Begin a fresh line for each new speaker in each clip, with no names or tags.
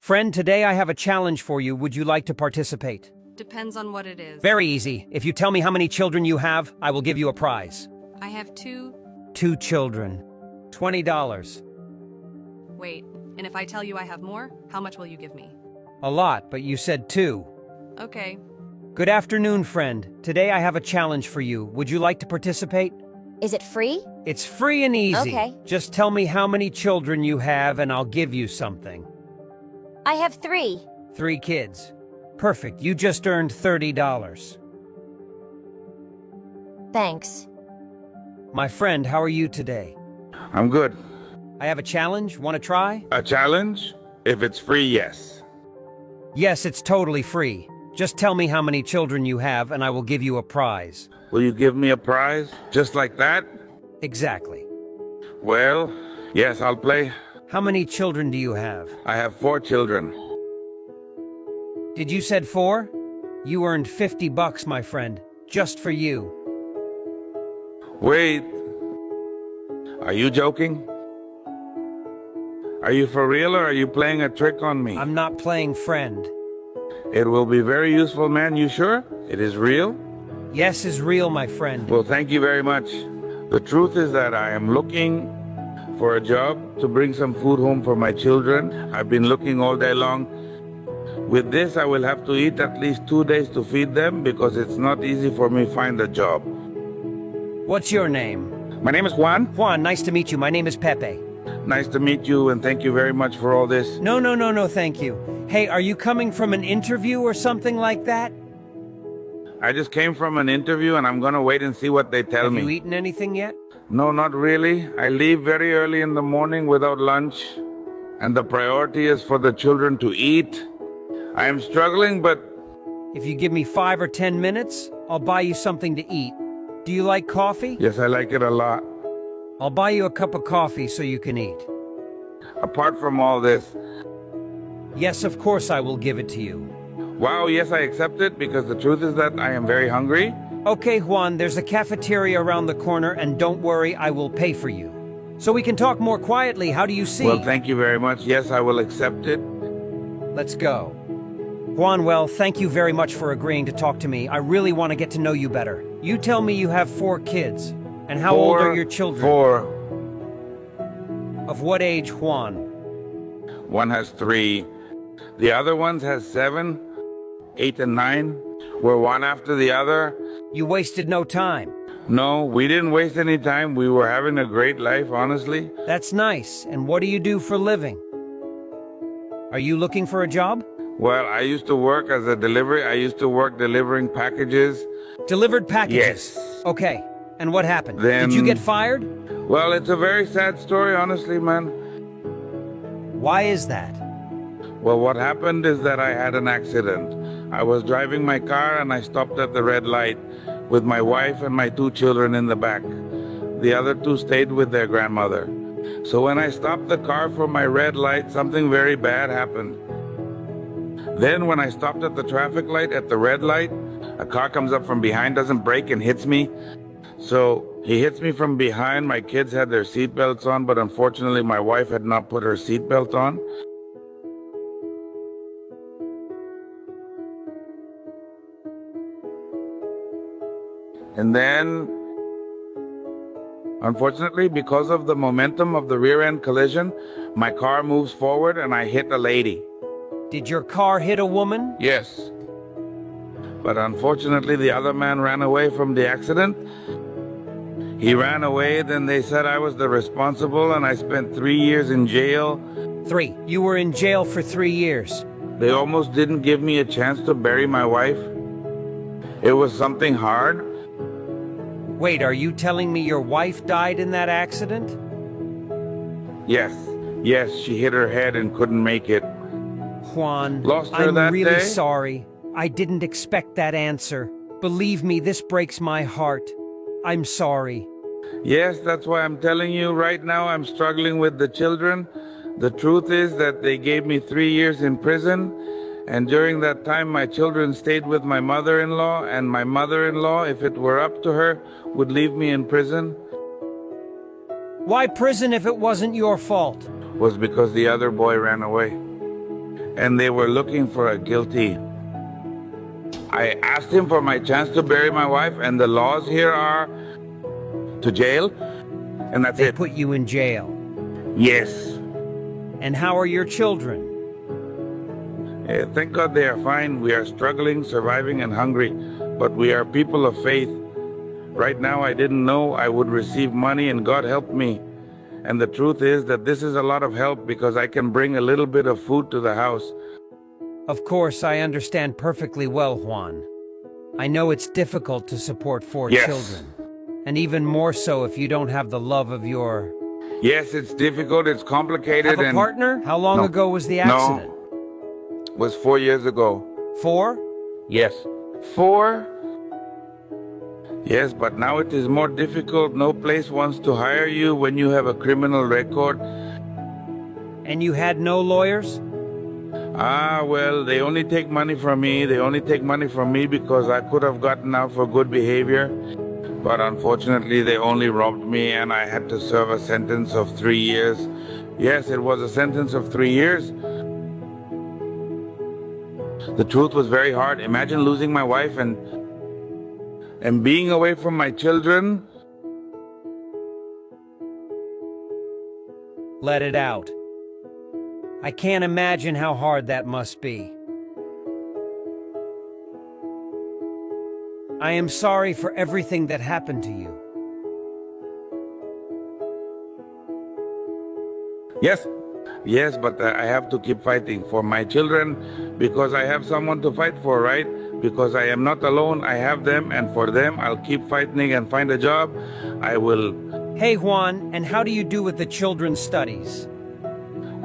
Friend, today I have a challenge for you. Would you like to participate?
Depends on what it is.
Very easy. If you tell me how many children you have, I will give you a prize.
I have two.
2 children. $20.
Wait, and if I tell you I have more, how much will you give me?
A lot, but you said 2.
Okay.
Good afternoon, friend. Today I have a challenge for you. Would you like to participate?
Is it free?
It's free and easy.
Okay.
Just tell me how many children you have and I'll give you something.
I have 3.
3 kids. Perfect. You just earned $30.
Thanks.
My friend, how are you today?
I'm good.
I have a challenge. Want to try?
A challenge? If it's free, yes.
Yes, it's totally free. Just tell me how many children you have and I will give you a prize.
Will you give me a prize? Just like that?
Exactly.
Well, yes, I'll play.
How many children do you have?
I have 4 children.
Did you said 4? You earned $50, my friend. Just for you.
Wait. Are you joking? Are you for real or are you playing a trick on me?
I'm not playing friend.
It will be very useful, man. You sure? It is real?
Yes is real, my friend.
Well, thank you very much. The truth is that I am looking for a job to bring some food home for my children. I've been looking all day long. With this, I will have to eat at least 2 days to feed them because it's not easy for me to find a job.
What's your name?
My name is Juan.
Juan, nice to meet you. My name is Pepe.
Nice to meet you and thank you very much for all this.
No, thank you. Hey, are you coming from an interview or something like that?
I just came from an interview and I'm gonna wait and see what they tell me.
Have you eaten anything yet?
No, not really. I leave very early in the morning without lunch, and the priority is for the children to eat. I am struggling, but
If you give me 5 or 10 minutes, I'll buy you something to eat. Do you like coffee?
yes, I like it a lot.
I'll buy you a cup of coffee so you can eat.
Apart from all this,
Yes, of course I will give it to you.
wow, yes, I accept it because the truth is that I am very hungry.
Okay, Juan, there's a cafeteria around the corner, and don't worry, I will pay for you. So we can talk more quietly. How do you see?
Well, thank you very much. Yes, I will accept it.
Let's go. Juan, well, thank you very much for agreeing to talk to me. I really want to get to know you better. You tell me you have 4 kids. And how old are your children?
4.
Of what age, Juan?
One has 3. The other ones has 7, 8, and 9. We're one after the other.
You wasted no time.
No, we didn't waste any time. We were having a great life, honestly.
That's nice. And what do you do for a living? Are you looking for a job?
Well, I used to work as a delivery. I used to work delivering packages.
Delivered packages?
Yes.
Okay. And what happened?
Then-
Did you get fired?
Well, it's a very sad story, honestly, man.
Why is that?
Well, what happened is that I had an accident. I was driving my car and I stopped at the red light with my wife and my 2 children in the back. The other 2 stayed with their grandmother. So when I stopped the car for my red light, something very bad happened. Then when I stopped at the traffic light at the red light, a car comes up from behind, doesn't brake, and hits me. So he hits me from behind. My kids had their seatbelts on, but unfortunately my wife had not put her seatbelt on. And then, unfortunately, because of the momentum of the rear end collision, my car moves forward and I hit a lady.
Did your car hit a woman?
Yes. But unfortunately, the other man ran away from the accident. He ran away, then they said I was the responsible, and I spent 3 years in jail.
3. You were in jail for 3 years.
They almost didn't give me a chance to bury my wife. It was something hard.
Wait, are you telling me your wife died in that accident?
Yes, she hit her head and couldn't make it.
Juan,
Lost her
I'm
that
really
day?
sorry. I didn't expect that answer. Believe me, this breaks my heart. I'm sorry.
Yes, that's why I'm telling you right now I'm struggling with the children. The truth is that they gave me 3 years in prison, and during that time my children stayed with my mother-in-law, and my mother-in-law, if it were up to her, would leave me in prison.
Why prison if it wasn't your fault?
Was because the other boy ran away. and they were looking for a guilty. I asked him for my chance to bury my wife, and the laws here are to jail, and that's
They
it.
put you in jail.
Yes.
And how are your children?
Thank God they are fine. We are struggling, surviving, and hungry, but we are people of faith. Right now, I didn't know I would receive money, and God helped me. And the truth is that this is a lot of help because I can bring a little bit of food to the house.
Of course, I understand perfectly well, Juan. I know it's difficult to support four
Yes.
children. And even more so if you don't have the love of your...
Yes, it's difficult, it's complicated,
Have a
and
partner? How long
No.
ago was the accident?
it was 4 years ago.
4?
Yes. 4? Yes, but now it is more difficult. No place wants to hire you when you have a criminal record.
And you had no lawyers?
Well, they only take money from me. They only take money from me because I could have gotten out for good behavior. But unfortunately, they only robbed me and I had to serve a sentence of 3 years. Yes, it was a sentence of 3 years. The truth was very hard. Imagine losing my wife and being away from my children.
Let it out. I can't imagine how hard that must be. I am sorry for everything that happened to you.
Yes, but I have to keep fighting for my children because I have someone to fight for, right? Because I am not alone, I have them, and for them I'll keep fighting and find a job. I will.
Hey, Juan, and how do you do with the children's studies?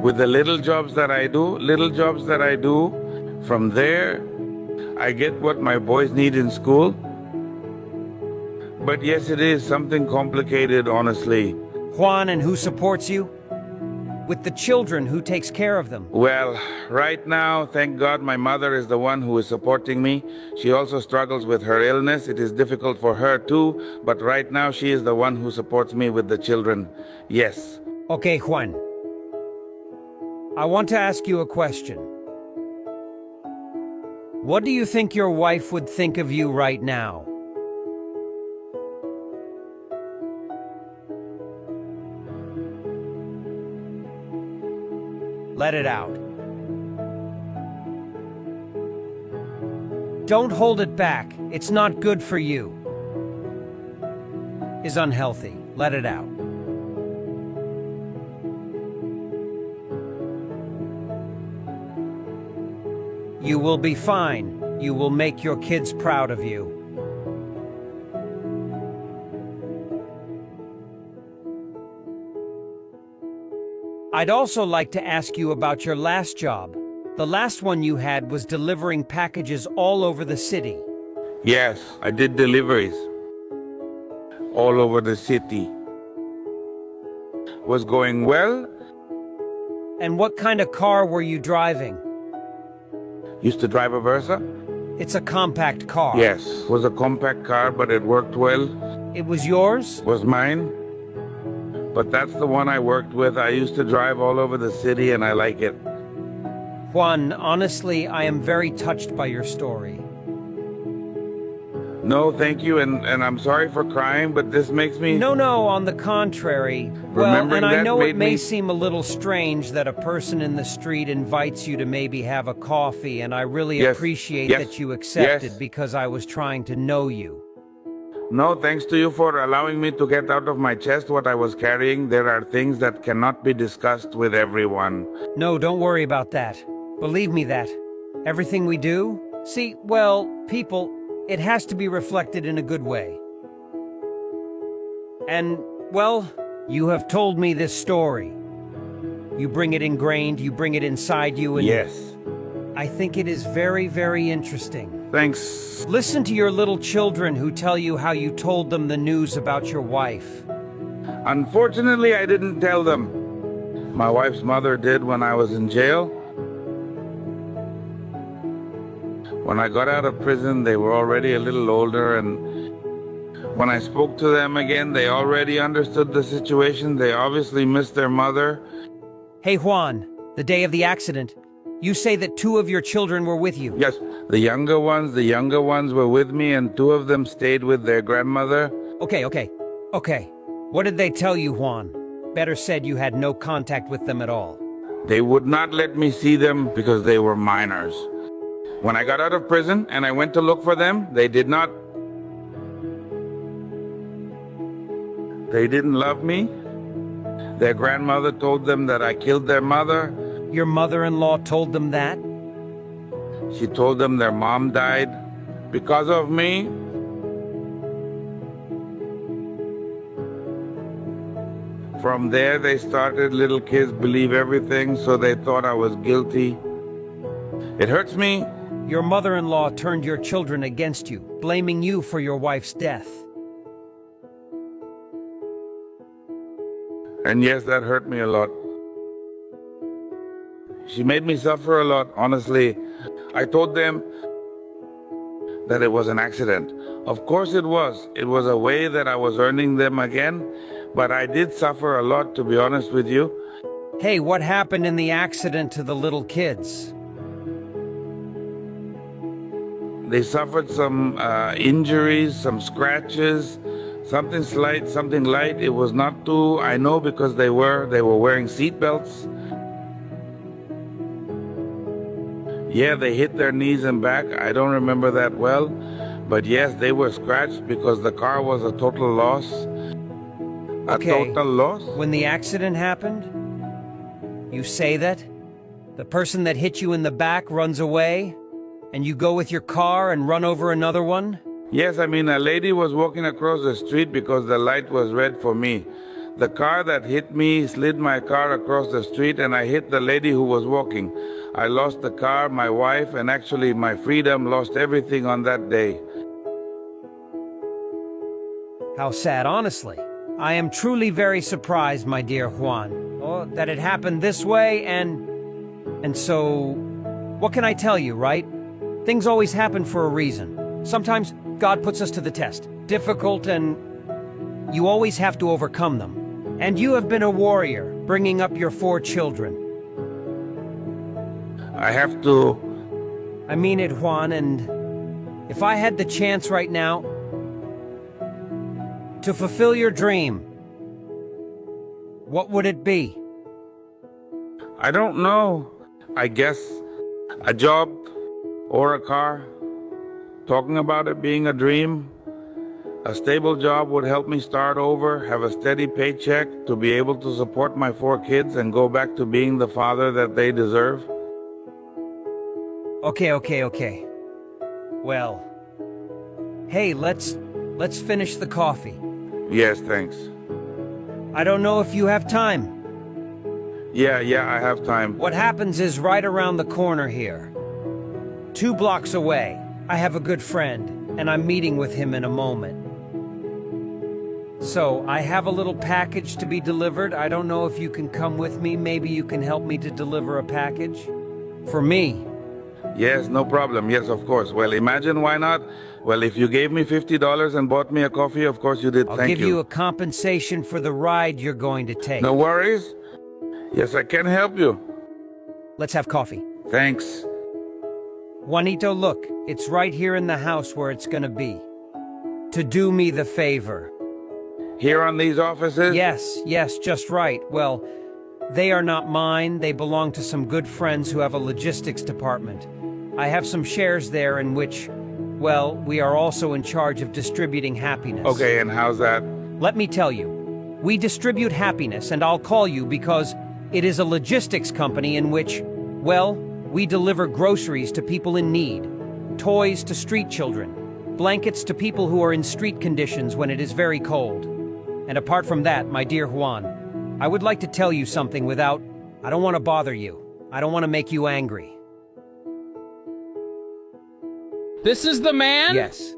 With the little jobs that I do, from there I get what my boys need in school. But yes, it is something complicated, honestly.
Juan, and who supports you? With the children, who takes care of them?
Well, right now, thank God my mother is the one who is supporting me. She also struggles with her illness. It is difficult for her too, but right now she is the one who supports me with the children. Yes.
Okay, Juan. I want to ask you a question. What do you think your wife would think of you right now? Let it out. Don't hold it back. It's not good for you. Is unhealthy. Let it out. You will be fine. You will make your kids proud of you. I'd also like to ask you about your last job. The last one you had was delivering packages all over the city.
Yes, I did deliveries all over the city. Was going well.
And what kind of car were you driving?
Used to drive a Versa.
It's a compact car.
Yes, was a compact car, but it worked well.
It was yours?
Was mine. But that's the one I worked with. I used to drive all over the city and I like it.
Juan, honestly, I am very touched by your story.
No, thank you, and I'm sorry for crying, but this makes me...
No, on the contrary. Well,
Remembering
and I
that
know it
made
may
me-
seem a little strange that a person in the street invites you to maybe have a coffee, and I really
Yes,
appreciate
yes,
that you accepted
yes.
because I was trying to know you.
No, thanks to you for allowing me to get out of my chest what I was carrying. There are things that cannot be discussed with everyone.
No, don't worry about that. Believe me that. Everything we do, see, well, people, it has to be reflected in a good way. And, well, you have told me this story. You bring it ingrained, you bring it inside you, and
Yes.
I think it is very, very interesting.
Thanks.
Listen to your little children who tell you how you told them the news about your wife.
Unfortunately, I didn't tell them. My wife's mother did when I was in jail. When I got out of prison, they were already a little older, and when I spoke to them again, they already understood the situation. They obviously missed their mother.
Hey, Juan, the day of the accident, You say that 2 of your children were with you.
Yes, the younger ones were with me, and 2 of them stayed with their grandmother.
Okay. What did they tell you, Juan? Better said you had no contact with them at all.
They would not let me see them because they were minors. When I got out of prison and I went to look for them, they didn't love me. Their grandmother told them that I killed their mother.
Your mother-in-law told them that?
She told them their mom died because of me. From there, they started little kids believe everything, so they thought I was guilty. It hurts me.
Your mother-in-law turned your children against you, blaming you for your wife's death.
And yes, that hurt me a lot. She made me suffer a lot, honestly. I told them that it was an accident. Of course it was. It was a way that I was earning them again, but I did suffer a lot, to be honest with you.
Hey, what happened in the accident to the little kids?
They suffered some injuries, some scratches, something slight, something light. It was not too, I know, because they were wearing seat belts. Yeah, they hit their knees and back. I don't remember that well. But yes, they were scratched because the car was a total loss. A total loss?
When the accident happened, you say that? The person that hit you in the back runs away, and you go with your car and run over another one?
Yes, I mean, a lady was walking across the street because the light was red for me. The car that hit me slid my car across the street, and I hit the lady who was walking. I lost the car, my wife, and actually my freedom, lost everything on that day.
How sad, honestly. I am truly very surprised, my dear Juan, that it happened this way, and so, what can I tell you, right? Things always happen for a reason. Sometimes God puts us to the test. Difficult, and you always have to overcome them. And you have been a warrior, bringing up your 4 children.
I have to...
I mean it, Juan, and if I had the chance right now to fulfill your dream, what would it be?
I don't know. I guess a job or a car. Talking about it being a dream. A stable job would help me start over, have a steady paycheck to be able to support my 4 kids and go back to being the father that they deserve.
Okay. Well, hey, let's finish the coffee.
Yes, thanks.
I don't know if you have time.
Yeah, I have time.
What happens is right around the corner here. 2 blocks away, I have a good friend, and I'm meeting with him in a moment. So, I have a little package to be delivered. I don't know if you can come with me. Maybe you can help me to deliver a package? For me.
Yes, no problem. Yes, of course. Well, imagine why not? Well, if you gave me $50 and bought me a coffee, of course you did.
I'll
Thank you.
give you a compensation for the ride you're going to take.
No worries. Yes, I can help you.
Let's have coffee.
Thanks.
Juanito, look, it's right here in the house where it's gonna be. To do me the favor.
Here on these offices?
Yes, just right. Well, they are not mine. They belong to some good friends who have a logistics department. I have some shares there in which, well, we are also in charge of distributing happiness.
Okay, and how's that?
Let me tell you, we distribute happiness, and I'll call you because it is a logistics company in which, well, we deliver groceries to people in need, toys to street children, blankets to people who are in street conditions when it is very cold. And apart from that, my dear Juan, I would like to tell you something without... I don't want to bother you. I don't want to make you angry.
This is the man?
Yes.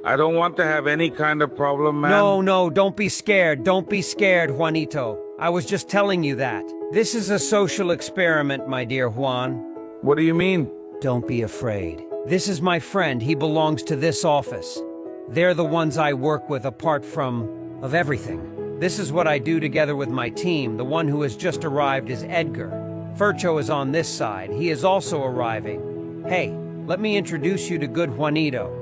I don't want to have any kind of problem, man.
No, don't be scared. Don't be scared, Juanito. I was just telling you that. This is a social experiment, my dear Juan.
What do you mean?
Don't be afraid. This is my friend. He belongs to this office. They're the ones I work with apart from... of everything. This is what I do together with my team. The one who has just arrived is Edgar. Fercho is on this side. He is also arriving. Hey, let me introduce you to good Juanito.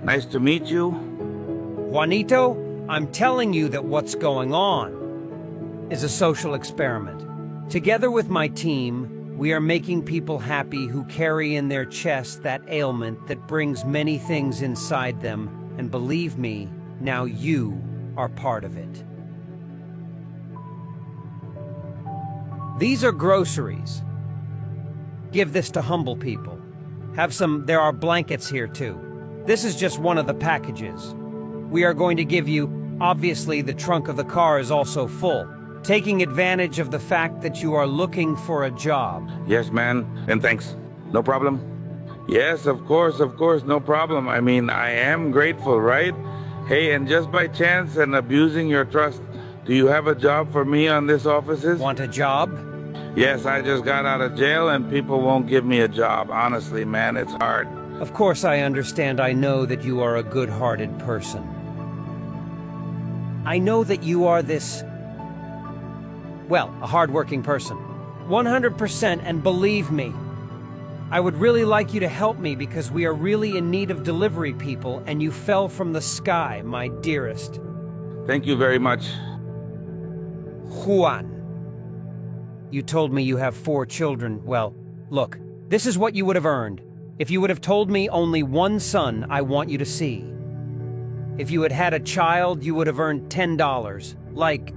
Nice to meet you.
Juanito, I'm telling you that what's going on is a social experiment. Together with my team, we are making people happy who carry in their chest that ailment that brings many things inside them, and believe me, now you are part of it. These are groceries. Give this to humble people. There are blankets here too. This is just one of the packages. We are going to give you, obviously the trunk of the car is also full, taking advantage of the fact that you are looking for a job.
Yes, man, and thanks. No problem. Yes, of course, no problem. I mean, I am grateful, right? Hey, and just by chance and abusing your trust, do you have a job for me on this offices?
Want a job?
Yes, I just got out of jail and people won't give me a job. Honestly, man, it's hard.
Of course I understand. I know that you are a good-hearted person. I know that you are a hard-working person. 100%, and believe me, I would really like you to help me because we are really in need of delivery people and you fell from the sky, my dearest.
Thank you very much.
Juan. You told me you have 4 children. Well, look, this is what you would have earned. If you would have told me only one son, I want you to see. If you had had a child, you would have earned $10. Like,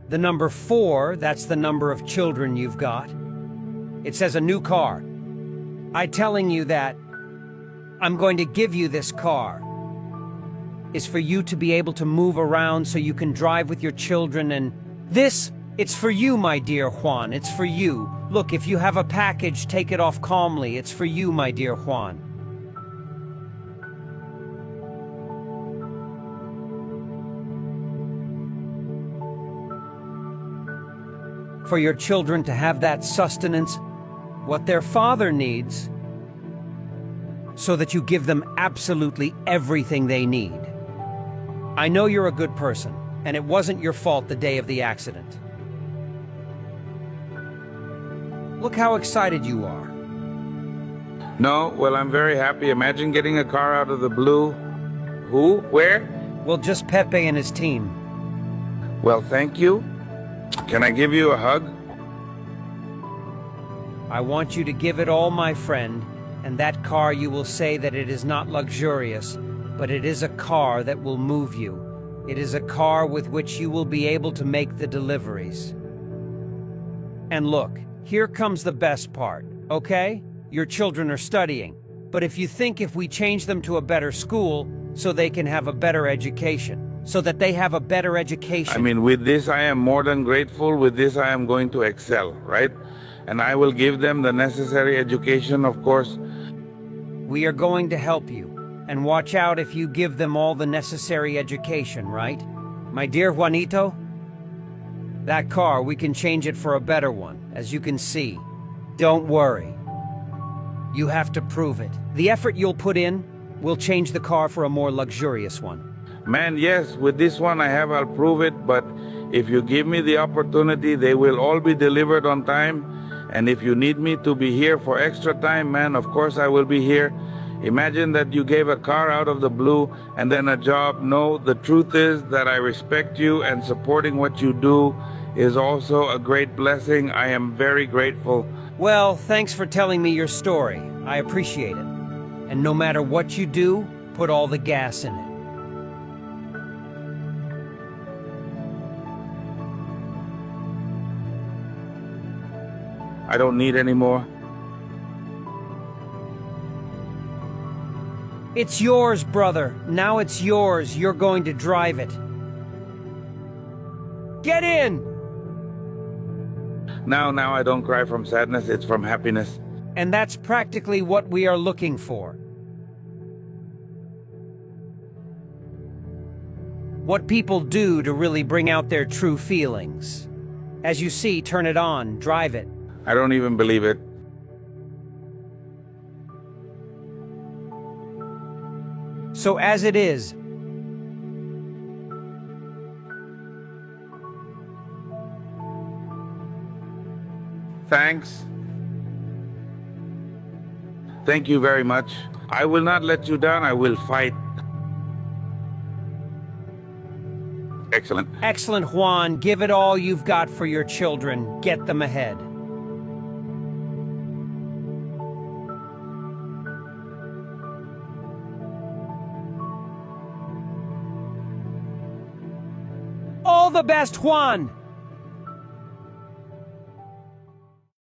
the number 4, that's the number of children you've got. It says a new car. I'm telling you that I'm going to give you this car. Is for you to be able to move around so you can drive with your children and it's for you, my dear Juan, it's for you. Look, if you have a package, take it off calmly. It's for you, my dear Juan. For your children to have that sustenance, what their father needs, so that you give them absolutely everything they need. I know you're a good person, and it wasn't your fault the day of the accident. Look how excited you are.
No, well, I'm very happy. Imagine getting a car out of the blue. Who? Where?
Well, just Pepe and his team.
Well, thank you. Can I give you a hug?
I want you to give it all, my friend, and that car you will say that it is not luxurious, but it is a car that will move you. It is a car with which you will be able to make the deliveries. And look, here comes the best part, okay? Your children are studying, but if you think if we change them to a better school so they can have a better education,
I mean, with this I am more than grateful. With this I am going to excel, right? And I will give them the necessary education, of course.
We are going to help you, and watch out if you give them all the necessary education, right? My dear Juanito, that car, we can change it for a better one, as you can see. Don't worry. You have to prove it. The effort you'll put in will change the car for a more luxurious one.
Man, yes, with this one I'll prove it, but if you give me the opportunity, they will all be delivered on time. And if you need me to be here for extra time, man, of course I will be here. Imagine that you gave a car out of the blue and then a job. No, the truth is that I respect you, and supporting what you do is also a great blessing. I am very grateful.
Well, thanks for telling me your story. I appreciate it. And no matter what you do, put all the gas in it.
I don't need any more.
It's yours, brother. Now it's yours. You're going to drive it. Get in!
Now I don't cry from sadness, it's from happiness.
And that's practically what we are looking for. What people do to really bring out their true feelings. As you see, turn it on, drive it.
I don't even believe it.
So as it is,
Thanks. Thank you very much. I will not let you down. I will fight. Excellent.
Excellent, Juan. Give it all you've got for your children. Get them ahead. All the best, Juan!